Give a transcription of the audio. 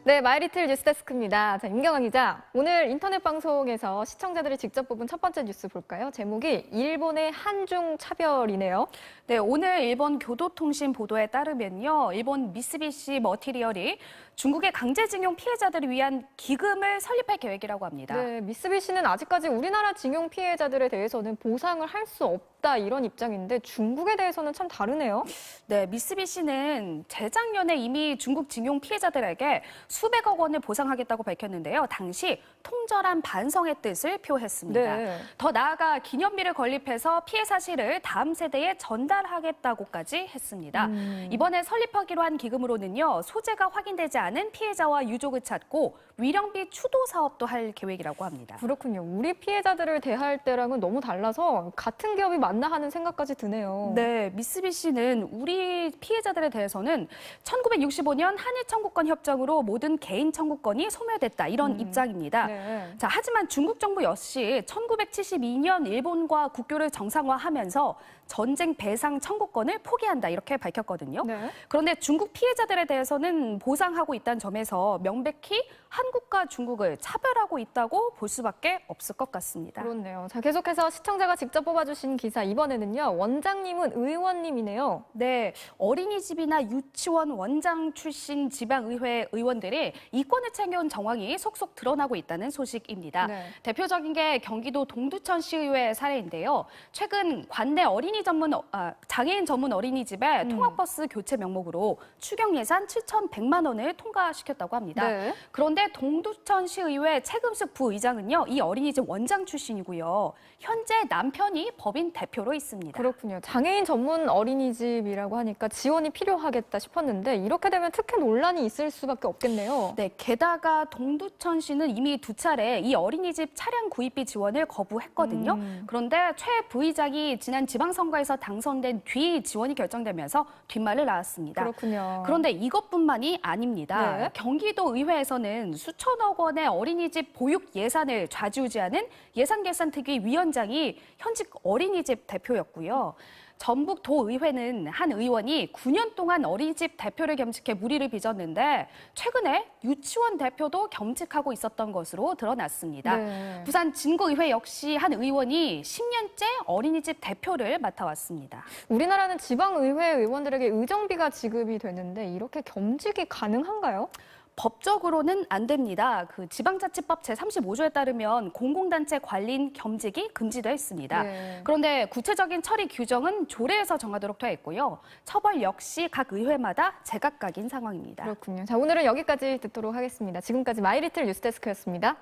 네, 마이리틀 뉴스데스크입니다. 자, 임경아 기자. 오늘 인터넷 방송에서 시청자들이 직접 뽑은 첫 번째 뉴스 볼까요? 제목이 일본의 한중 차별이네요. 네, 오늘 일본 교도통신 보도에 따르면요. 일본 미쓰비시 머티리얼이 중국의 강제징용 피해자들을 위한 기금을 설립할 계획이라고 합니다. 네, 미쓰비시는 아직까지 우리나라 징용 피해자들에 대해서는 보상을 할 수 없다 이런 입장인데 중국에 대해서는 참 다르네요. 네, 미쓰비시는 재작년에 이미 중국 징용 피해자들에게 수백억 원을 보상하겠다고 밝혔는데요. 당시 통절한 반성의 뜻을 표했습니다. 네. 더 나아가 기념비를 건립해서 피해 사실을 다음 세대에 전달하겠다고까지 했습니다. 이번에 설립하기로 한 기금으로는요. 소재가 확인되지 않은 피해자와 유족을 찾고 위령비 추도 사업도 할 계획이라고 합니다. 그렇군요. 우리 피해자들을 대할 때랑은 너무 달라서 같은 기업이 맞나 하는 생각까지 드네요. 네, 미쓰비시는 우리 피해자들에 대해서는 1965년 한일 청구권 협정으로 모든 개인 청구권이 소멸됐다 이런 입장입니다. 네. 자, 하지만 중국 정부 역시 1972년 일본과 국교를 정상화하면서 전쟁 배상 청구권을 포기한다 이렇게 밝혔거든요. 네. 그런데 중국 피해자들에 대해서는 보상하고 있다는 점에서 명백히 한국과 중국을 차별하고 있다고 볼 수밖에 없을 것 같습니다. 그렇네요. 자, 계속해서 시청자가 직접 뽑아주신 기사 이번에는요. 원장님은 의원님이네요. 네, 어린이집이나 유치원 원장 출신 지방의회 의원들이 이권을 챙겨온 정황이 속속 드러나고 있다는 소식입니다. 네. 대표적인 게 경기도 동두천시의회 사례인데요. 최근 관내 장애인 전문 어린이집에 통학버스 교체 명목으로 추경 예산 7,100만 원을 통과시켰다고 합니다. 네. 그런데 동두천시의회 최금숙 부의장은요, 이 어린이집 원장 출신이고요. 현재 남편이 법인 대표로 있습니다. 그렇군요. 장애인 전문 어린이집이라고 하니까 지원이 필요하겠다 싶었는데 이렇게 되면 특혜 논란이 있을 수밖에 없겠네요. 네, 게다가 동두천시는 이미 두 차례 이 어린이집 차량 구입비 지원을 거부했거든요. 그런데 최 부의장이 지난 지방선거에서 당선된 뒤 지원이 결정되면서 뒷말을 낳았습니다. 그렇군요. 그런데 이것뿐만이 아닙니다. 네. 경기도 의회에서는 수천억 원의 어린이집 보육 예산을 좌지우지하는 예산결산특위 위원장이 현직 어린이집 대표였고요. 전북 도의회는 한 의원이 9년 동안 어린이집 대표를 겸직해 물의를 빚었는데 최근에 유치원 대표도 겸직하고 있었던 것으로 드러났습니다. 네. 부산 진구의회 역시 한 의원이 10년째 어린이집 대표를 맡아왔습니다. 우리나라는 지방의회 의원들에게 의정비가 지급이 되는데 이렇게 겸직이 가능한가요? 법적으로는 안 됩니다. 그 지방자치법 제35조에 따르면 공공단체 관리인 겸직이 금지되어 있습니다. 네. 그런데 구체적인 처리 규정은 조례에서 정하도록 되어 있고요. 처벌 역시 각 의회마다 제각각인 상황입니다. 그렇군요. 자, 오늘은 여기까지 듣도록 하겠습니다. 지금까지 마이리틀 뉴스데스크였습니다.